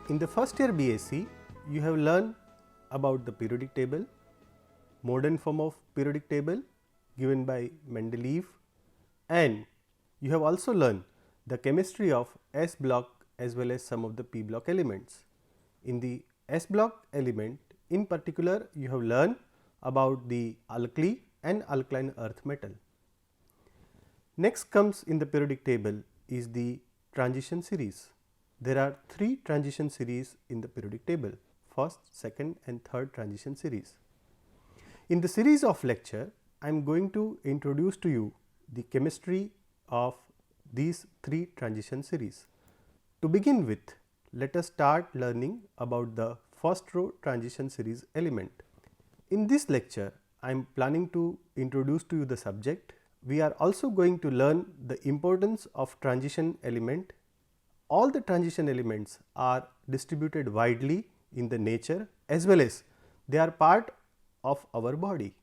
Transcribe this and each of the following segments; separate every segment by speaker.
Speaker 1: In the first year BSc, you have learned about the periodic table, modern form of periodic table given by Mendeleev, and you have also learned the chemistry of S block as well as some of the P block elements. In the S block element in particular, you have learned about the alkali and alkaline earth metal. Next comes in the periodic table is the transition series. There are 3 transition series in the periodic table: first, second and third transition series. In the series of lecture, I am going to introduce to you the chemistry of these 3 transition series. To begin with, let us start learning about the first row transition series element. In this lecture, I am planning to introduce to you the subject. We are also going to learn the importance of transition element. All the transition elements are distributed widely in the nature as well as they are part of our body.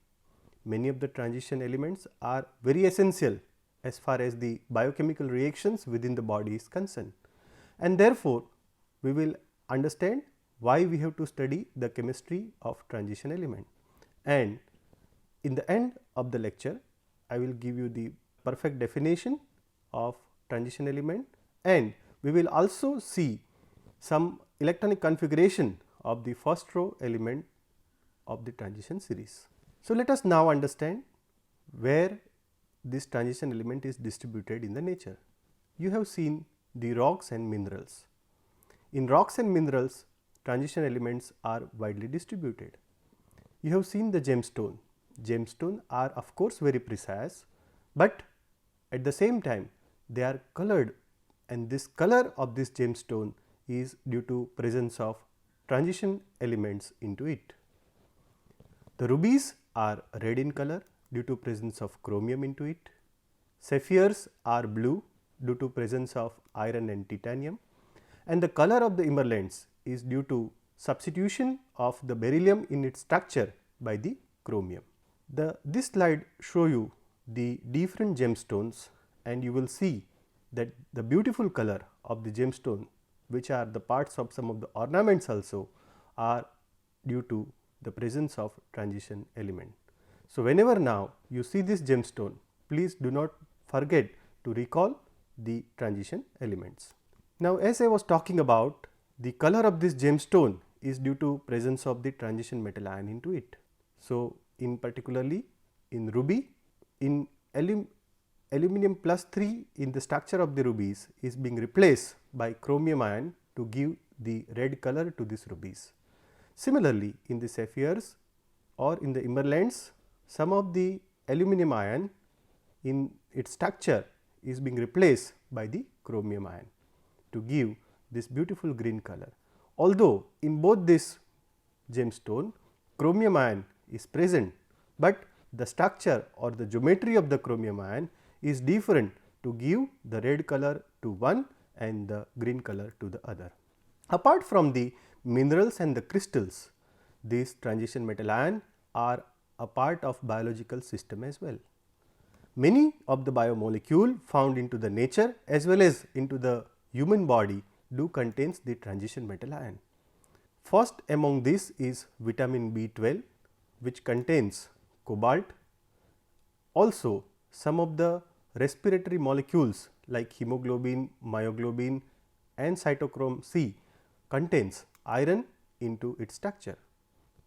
Speaker 1: Many of the transition elements are very essential as far as the biochemical reactions within the body is concerned, and therefore, we will understand why we have to study the chemistry of transition element. And in the end of the lecture, I will give you the perfect definition of transition element, and we will also see some electronic configuration of the first row element of the transition series. So, let us now understand where this transition element is distributed in the nature. You have seen the rocks and minerals. In rocks and minerals, transition elements are widely distributed. You have seen the gemstone. Gemstones are of course very precise, but at the same time they are colored, and this color of this gemstone is due to presence of transition elements into it. The rubies are red in color due to presence of chromium into it. Sapphires are blue due to presence of iron and titanium, and the color of the emeralds is due to substitution of the beryllium in its structure by the chromium. This slide show you the different gemstones, and you will see that the beautiful color of the gemstone, which are the parts of some of the ornaments also, are due to the presence of transition element. So, whenever now you see this gemstone, please do not forget to recall the transition elements. Now, as I was talking about, the color of this gemstone is due to presence of the transition metal ion into it. So, in particularly in ruby, in aluminum plus 3 in the structure of the rubies is being replaced by chromium ion to give the red color to these rubies. Similarly, in the sapphires or in the emeralds, some of the aluminum ion in its structure is being replaced by the chromium ion to give this beautiful green color. Although in both this gemstone, chromium ion is present, but the structure or the geometry of the chromium ion is different to give the red color to one and the green color to the other. Apart from the minerals and the crystals, these transition metal ion are a part of biological system as well. Many of the biomolecule found into the nature as well as into the human body do contains the transition metal ion. First among these is vitamin B12, which contains cobalt. Also, some of the respiratory molecules like hemoglobin, myoglobin and cytochrome C contains iron into its structure.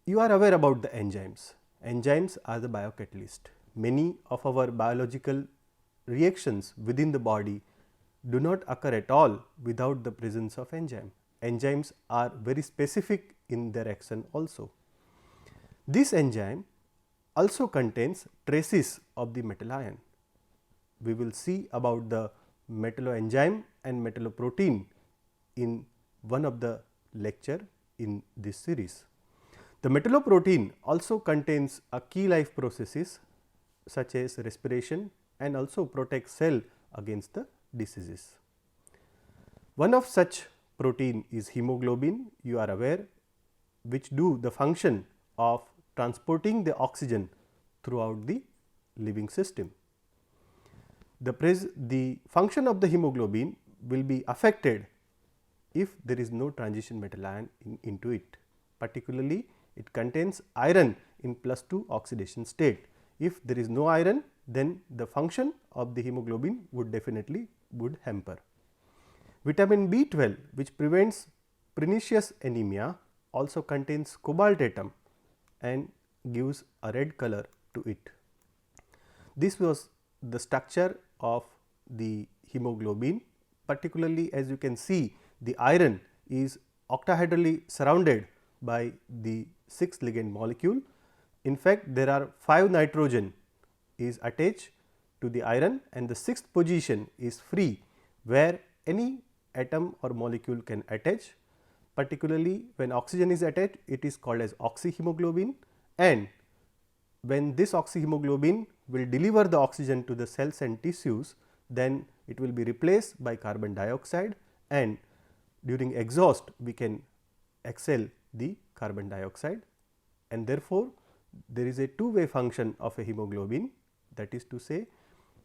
Speaker 1: You are aware about the enzymes. Enzymes are the biocatalyst. Many of our biological reactions within the body do not occur at all without the presence of enzyme. Enzymes are very specific in their action also. This enzyme also contains traces of the metal ion. We will see about the metalloenzyme and metalloprotein in one of the lecture in this series. The metalloprotein also contains a key life processes such as respiration and also protects cell against the diseases. One of such protein is hemoglobin, you are aware, which do the function of transporting the oxygen throughout the living system. The function of the hemoglobin will be affected if there is no transition metal ion into it. Particularly, it contains iron in +2 oxidation state. If there is no iron, then the function of the hemoglobin would definitely hamper. Vitamin B12, which prevents pernicious anemia, also contains cobalt atom and gives a red color to it. This was the structure of the hemoglobin. Particularly, as you can see, the iron is octahedrally surrounded by the 6 ligand molecule. In fact, there are 5 nitrogen is attached to the iron and the 6th position is free, where any atom or molecule can attach. Particularly, when oxygen is attached, it is called as oxyhemoglobin, and when this oxyhemoglobin will deliver the oxygen to the cells and tissues, then it will be replaced by carbon dioxide, and during exhaust we can exhale the carbon dioxide, and therefore, there is a two-way function of a hemoglobin, that is to say,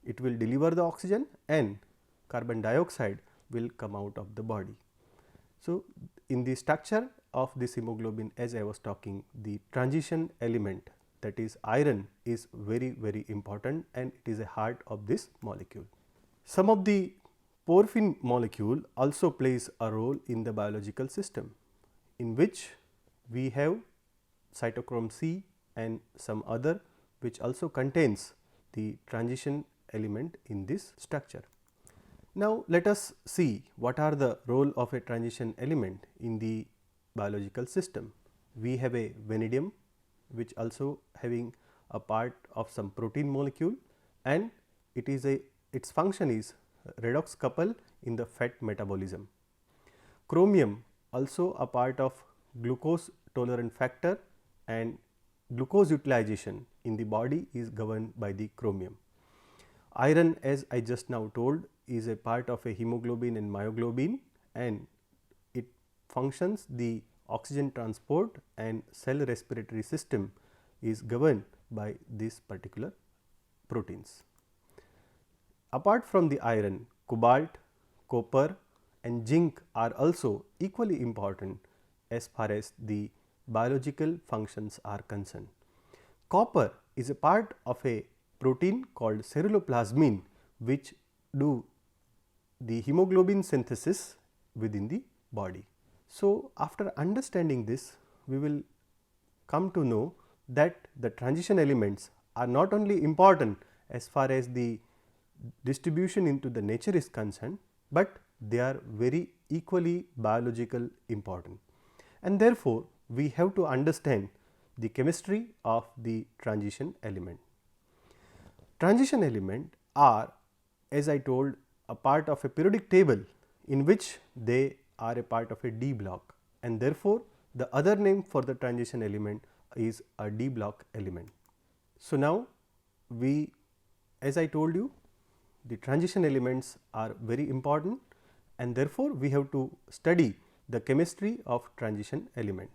Speaker 1: it will deliver the oxygen and carbon dioxide will come out of the body. So, in the structure of this hemoglobin, as I was talking, the transition element, that is iron, is very important, and it is a heart of this molecule. Some of the porphyrin molecule also plays a role in the biological system, in which we have cytochrome C and some other, which also contains the transition element in this structure. Now, let us see what are the role of a transition element in the biological system. We have a vanadium, which also having a part of some protein molecule, and its function is redox couple in the fat metabolism. Chromium also a part of glucose tolerant factor, and glucose utilization in the body is governed by the chromium. Iron, as I just now told, is a part of a hemoglobin and myoglobin, and it functions the oxygen transport, and cell respiratory system is governed by these particular proteins. Apart from the iron, cobalt, copper and zinc are also equally important as far as the biological functions are concerned. Copper is a part of a protein called ceruloplasmin, which do the hemoglobin synthesis within the body. So, after understanding this, we will come to know that the transition elements are not only important as far as the distribution into the nature is concerned, but they are very equally biological important, and therefore, we have to understand the chemistry of the transition element. Transition element are, as I told, a part of a periodic table in which they are a part of a D block, and therefore, the other name for the transition element is a D block element. So, now we, as I told you, the transition elements are very important, and therefore, we have to study the chemistry of transition element.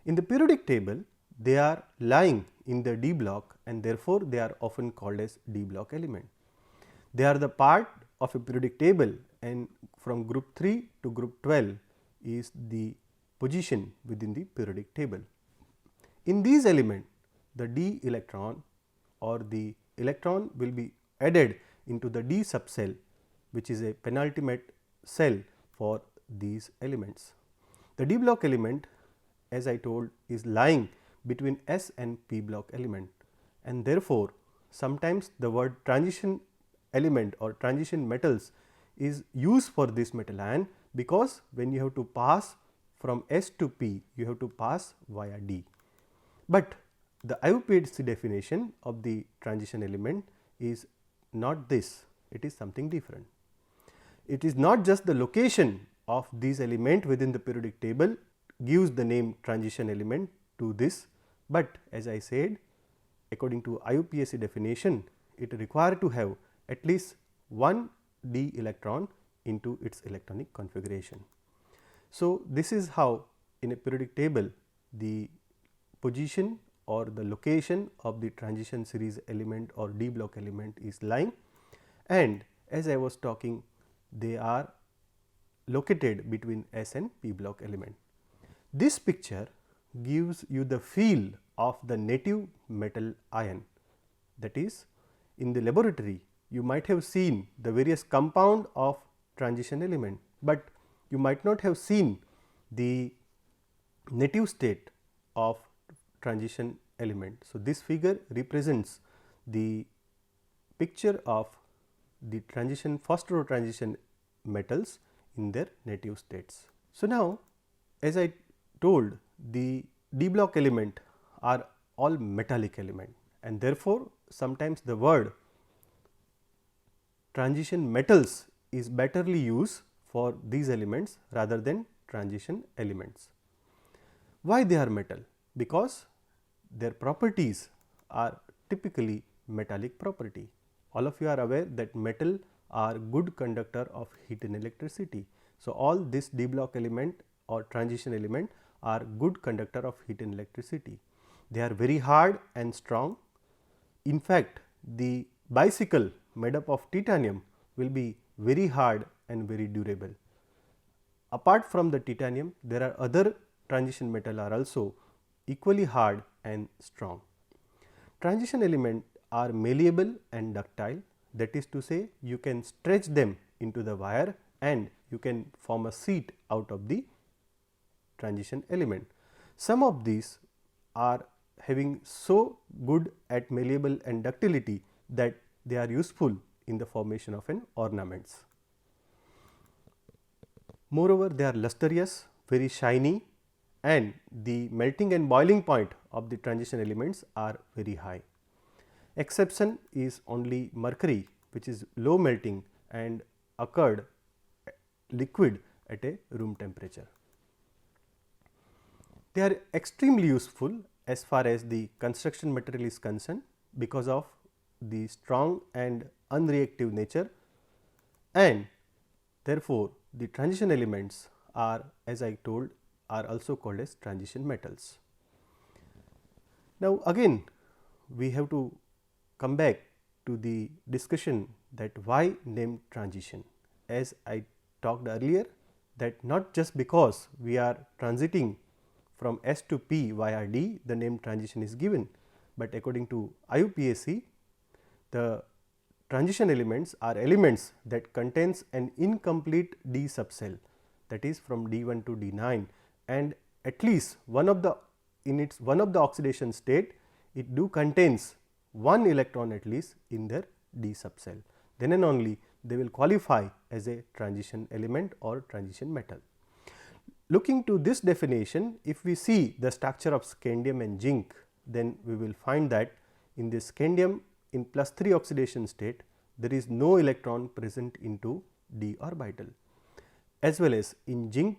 Speaker 1: In the periodic table, they are lying in the D block, and therefore, they are often called as D block element. They are the part of a periodic table, and from group 3 to group 12 is the position within the periodic table. In these elements, the D electron or the electron will be added into the D subcell, which is a penultimate cell for these elements. The D block element, as I told, is lying between S and P block element, and therefore, sometimes the word transition element or transition metals is used for this metal ion, because when you have to pass from S to P, you have to pass via D. But the IUPAC definition of the transition element is not this, it is something different. It is not just the location of these element within the periodic table gives the name transition element to this, but as I said, according to IUPAC definition, it require to have at least one D electron into its electronic configuration. So, this is how in a periodic table the position or the location of the transition series element or D block element is lying, and as I was talking, they are located between S and p block element. This picture gives you the feel of the native metal ion. That is, in the laboratory you might have seen the various compound of transition element, but you might not have seen the native state of transition element. So, this figure represents the picture of the transition first order transition metals in their native states. So, now as I told, the d block element are all metallic element, and therefore, sometimes the word transition metals is betterly used for these elements rather than transition elements. Why they are metal? Because their properties are typically metallic property. All of you are aware that metal are good conductor of heat and electricity. So, all this d block element or transition element are good conductor of heat and electricity. They are very hard and strong. In fact, the bicycle made up of titanium will be very hard and very durable. Apart from the titanium, there are other transition metal are also equally hard and strong. Transition element are malleable and ductile, that is to say, you can stretch them into the wire and you can form a seat out of the transition element. Some of these are having so good at malleable and ductility that they are useful in the formation of an ornaments. Moreover, they are lustrous, very shiny, and the melting and boiling point of the transition elements are very high. Exception is only mercury, which is low melting and occurred liquid at a room temperature. They are extremely useful as far as the construction material is concerned because of the strong and unreactive nature, and therefore, the transition elements are, as I told, are also called as transition metals. Now, again we have to come back to the discussion that why name transition. As I talked earlier, that not just because we are transiting from S to P via D, the name transition is given, but according to IUPAC, the transition elements are elements that contains an incomplete D subcell, that is from D1 to D9, and at least one of the oxidation state it do contains one electron at least in their D subcell. Then and only they will qualify as a transition element or transition metal. Looking to this definition, if we see the structure of scandium and zinc, then we will find that in the scandium in +3 oxidation state, there is no electron present into d orbital, as well as in zinc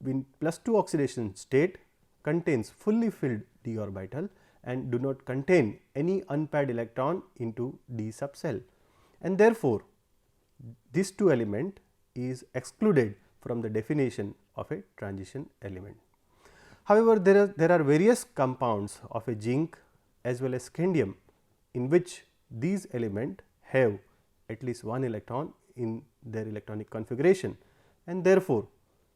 Speaker 1: in +2 oxidation state contains fully filled d orbital and do not contain any unpaired electron into d subcell, and therefore, this two element is excluded from the definition of a transition element. However, there are various compounds of a zinc as well as scandium in which these element have at least one electron in their electronic configuration, and therefore,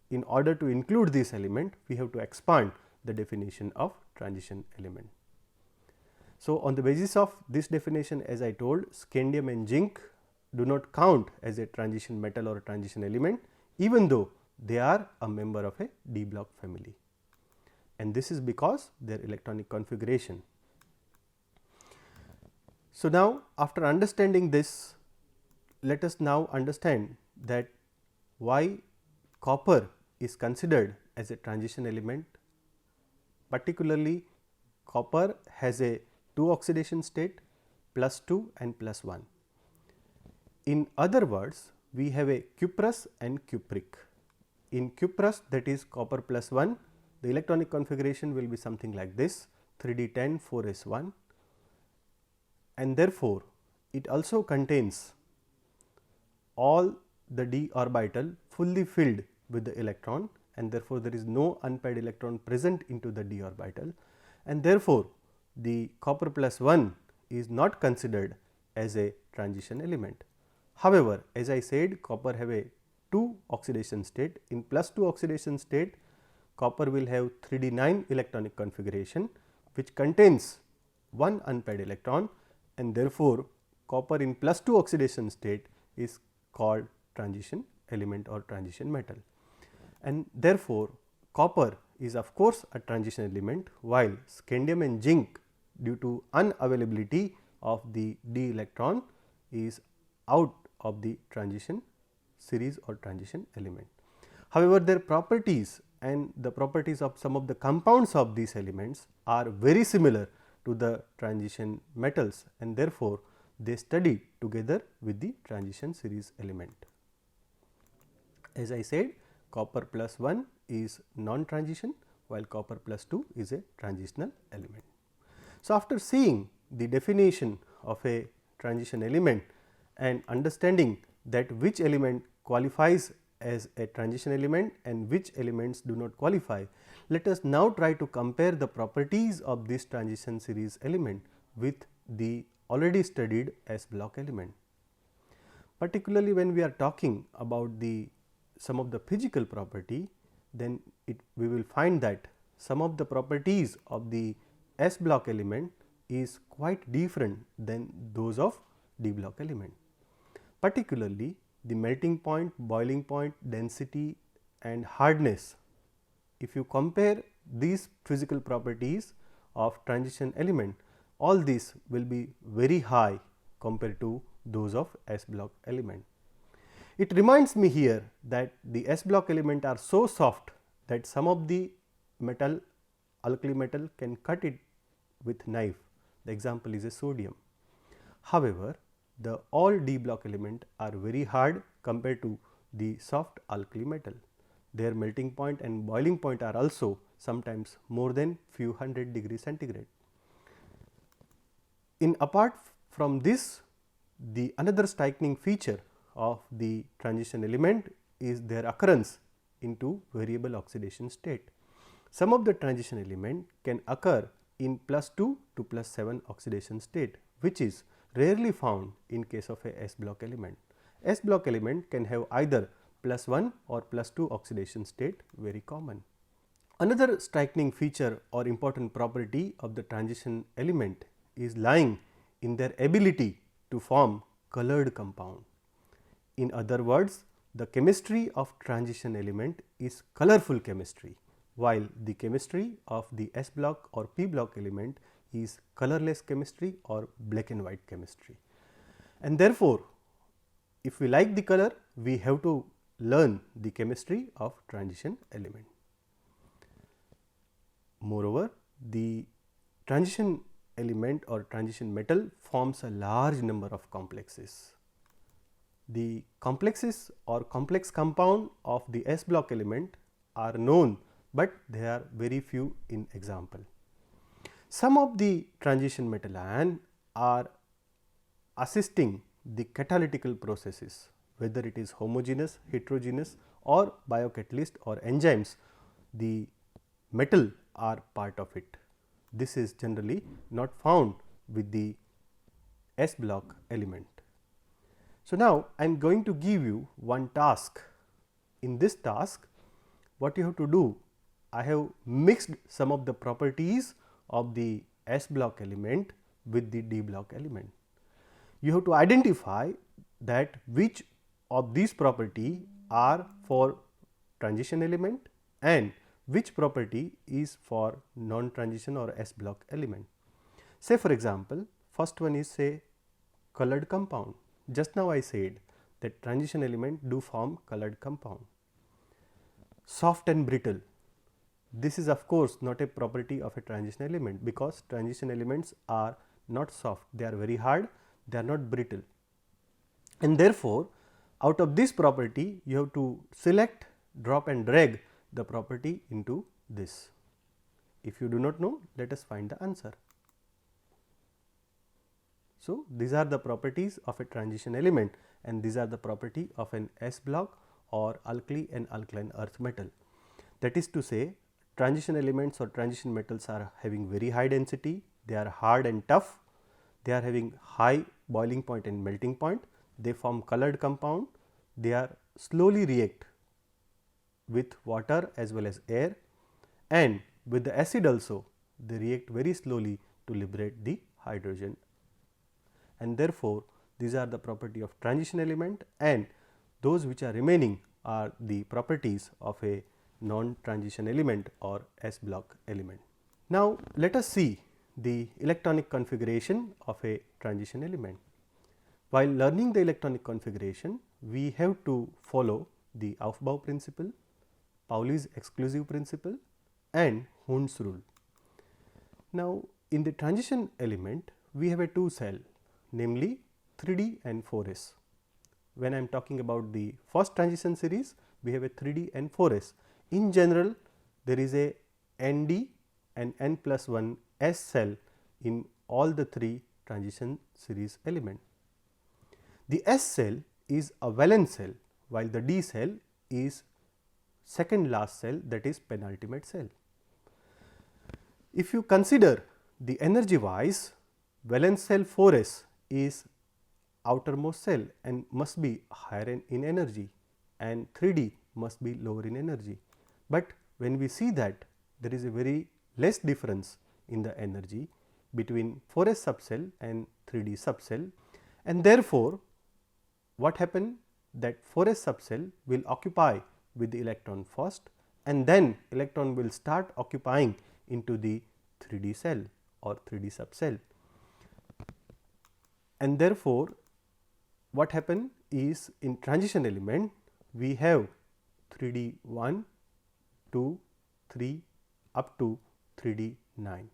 Speaker 1: in order to include this element we have to expand the definition of transition element. So, on the basis of this definition, as I told, scandium and zinc do not count as a transition metal or a transition element, even though they are a member of a d block family, and this is because their electronic configuration. So, now after understanding this, let us now understand that why copper is considered as a transition element. Particularly, copper has a 2 oxidation state, +2 and +1. In other words, we have a cuprous and cupric. In cuprous, that is copper +1, the electronic configuration will be something like this 3d10 4s1, and therefore, it also contains all the d orbital fully filled with the electron, and therefore, there is no unpaired electron present into the d orbital, and therefore, the copper +1 is not considered as a transition element. However, as I said, copper have a 2 oxidation state. In +2 oxidation state, copper will have 3d9 electronic configuration, which contains one unpaired electron, and therefore, copper in +2 oxidation state is called transition element or transition metal. And therefore, copper is of course a transition element, while scandium and zinc, due to unavailability of the d electron, is out of the transition series or transition element. However, their properties and the properties of some of the compounds of these elements are very similar to the transition metals, and therefore, they study together with the transition series element. As I said, copper +1 is non-transition, while copper +2 is a transitional element. So, after seeing the definition of a transition element and understanding that which element qualifies as a transition element and which elements do not qualify, let us now try to compare the properties of this transition series element with the already studied S block element. Particularly when we are talking about some of the physical property, then we will find that some of the properties of the S block element is quite different than those of D block element. Particularly the melting point, boiling point, density and hardness. If you compare these physical properties of transition element, all these will be very high compared to those of S block element. It reminds me here that the S block element are so soft that some of the metal, alkali metal, can cut it with knife. The example is a sodium. However, the all D block element are very hard compared to the soft alkali metal. Their melting point and boiling point are also sometimes more than few hundred degrees centigrade. Apart from this, the another striking feature of the transition element is their occurrence into variable oxidation state. Some of the transition element can occur in +2 to +7 oxidation state, which is rarely found in case of a S block element. S block element can have either +1 or +2 oxidation state, very common. Another striking feature or important property of the transition element is lying in their ability to form colored compound. In other words, the chemistry of transition element is colorful chemistry, while the chemistry of the S block or P block element is colorless chemistry or black and white chemistry. And therefore, if we like the color, we have to learn the chemistry of transition element. Moreover, the transition element or transition metal forms a large number of complexes. The complexes or complex compound of the S block element are known, but they are very few in example. Some of the transition metal ion are assisting the catalytical processes, whether it is homogeneous, heterogeneous or biocatalyst or enzymes, the metal are part of it. This is generally not found with the S block element. So, now I am going to give you one task. In this task, what you have to do, I have mixed some of the properties of the S block element with the D block element. You have to identify that which of these property are for transition element and which property is for non-transition or S block element. Say for example, first one is say colored compound. Just now I said that transition element do form colored compound. Soft and brittle. This is of course not a property of a transition element, because transition elements are not soft, they are very hard, they are not brittle. And therefore, out of this property you have to select, drop and drag the property into this. If you do not know, let us find the answer. So, these are the properties of a transition element and these are the property of an S block or alkali and alkaline earth metal. That is to say, transition elements or transition metals are having very high density, they are hard and tough, they are having high boiling point and melting point, they form colored compound, they are slowly react with water as well as air, and with the acid also they react very slowly to liberate the hydrogen, and therefore, these are the property of transition element, and those which are remaining are the properties of a non-transition element or S block element. Now, let us see the electronic configuration of a transition element. While learning the electronic configuration, we have to follow the Aufbau principle, Pauli's exclusive principle, and Hund's rule. Now, in the transition element, we have a two cell, namely 3D and 4s. When I am talking about the first transition series, we have a 3D and 4s. In general, there is a ND and N plus 1 S cell in all the three transition series element. The S cell is a valence cell, while the D cell is second last cell, that is penultimate cell. If you consider the energy wise, valence cell 4s is outermost cell and must be higher in energy, and 3D must be lower in energy. But when we see that there is a very less difference in the energy between 4s subcell and 3D subcell, and therefore, what happened that 4s subcell will occupy with the electron first, and then electron will start occupying into the 3D cell or 3D subcell, and therefore, what happened is in transition element we have 3D 1, 2, 3 up to 3D 9.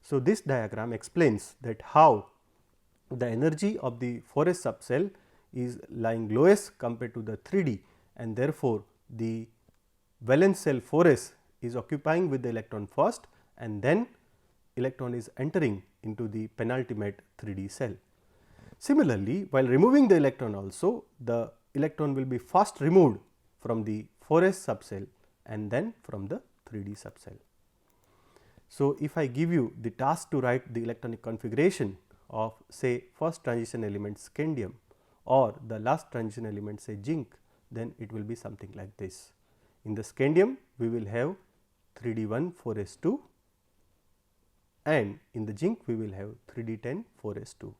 Speaker 1: So, this diagram explains that how the energy of the 4s subcell is lying lowest compared to the 3D, and therefore, the valence cell 4s is occupying with the electron first, and then electron is entering into the penultimate 3D cell. Similarly, while removing the electron also, the electron will be first removed from the 4s subcell and then from the 3D subcell. So, if I give you the task to write the electronic configuration of say first transition element scandium or the last transition element say zinc, then it will be something like this. In the scandium, we will have 3D1 4s2, and in the zinc we will have 3D10 4s2.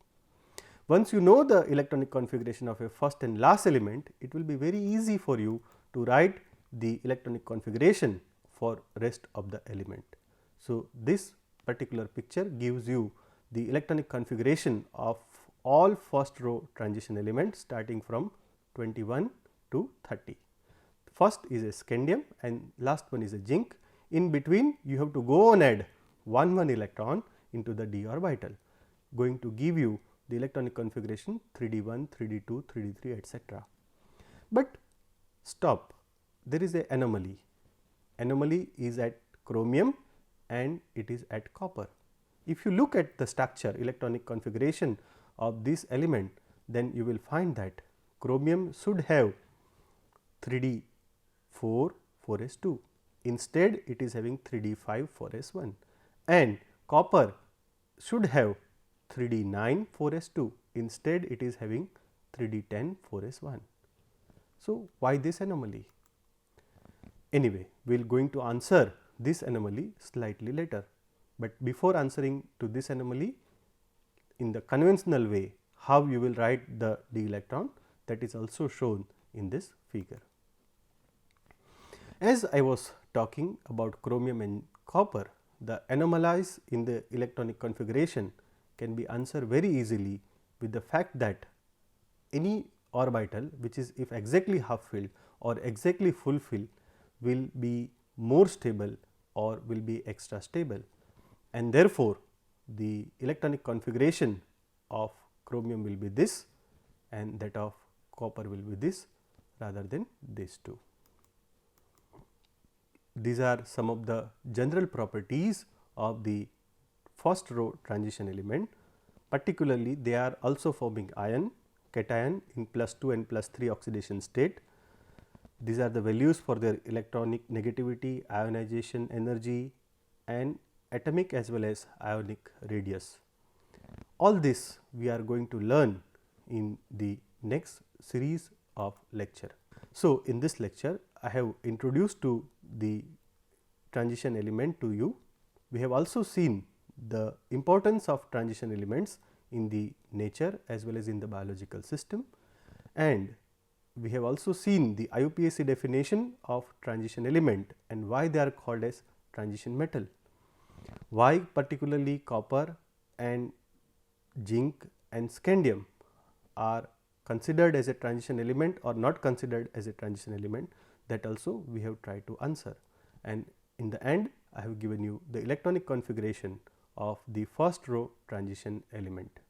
Speaker 1: Once you know the electronic configuration of a first and last element, it will be very easy for you to write the electronic configuration for rest of the element. So, this particular picture gives you the electronic configuration of all first row transition elements starting from 21 to 30. First is a scandium and last one is a zinc. In between you have to go on add 1 electron into the d orbital, going to give you the electronic configuration 3D1, 3D2, 3D3 etc. But stop, there is a anomaly. Anomaly is at chromium and it is at copper. If you look at the structure electronic configuration of this element, then you will find that chromium should have 3D 4 4s2, instead it is having 3D 5 4s1, and copper should have 3D 9 4s2, instead it is having 3D 10 4s1. So, why this anomaly? Anyway, we will going to answer this anomaly slightly later, but before answering to this anomaly in the conventional way how you will write the d electron, that is also shown in this figure. As I was talking about chromium and copper, the anomalies in the electronic configuration can be answered very easily with the fact that any orbital which is if exactly half filled or exactly full filled will be more stable or will be extra stable, and therefore, the electronic configuration of chromium will be this and that of copper will be this rather than these two. These are some of the general properties of the first row transition element. Particularly, they are also forming ion, cation in +2 and +3 oxidation state. These are the values for their electronic negativity, ionization energy and atomic as well as ionic radius. All this we are going to learn in the next series of lecture. So, in this lecture I have introduced to the transition element to you. We have also seen the importance of transition elements in the nature as well as in the biological system, and we have also seen the IUPAC definition of transition element and why they are called as transition metal. Why particularly copper and zinc and scandium are considered as a transition element or not considered as a transition element, that also we have tried to answer. And in the end I have given you the electronic configuration of the first row transition element.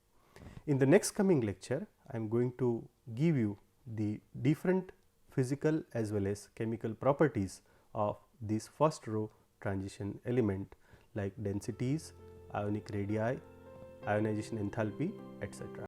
Speaker 1: In the next coming lecture I am going to give you the different physical as well as chemical properties of this first row transition element, like densities, ionic radii, ionization enthalpy, etc.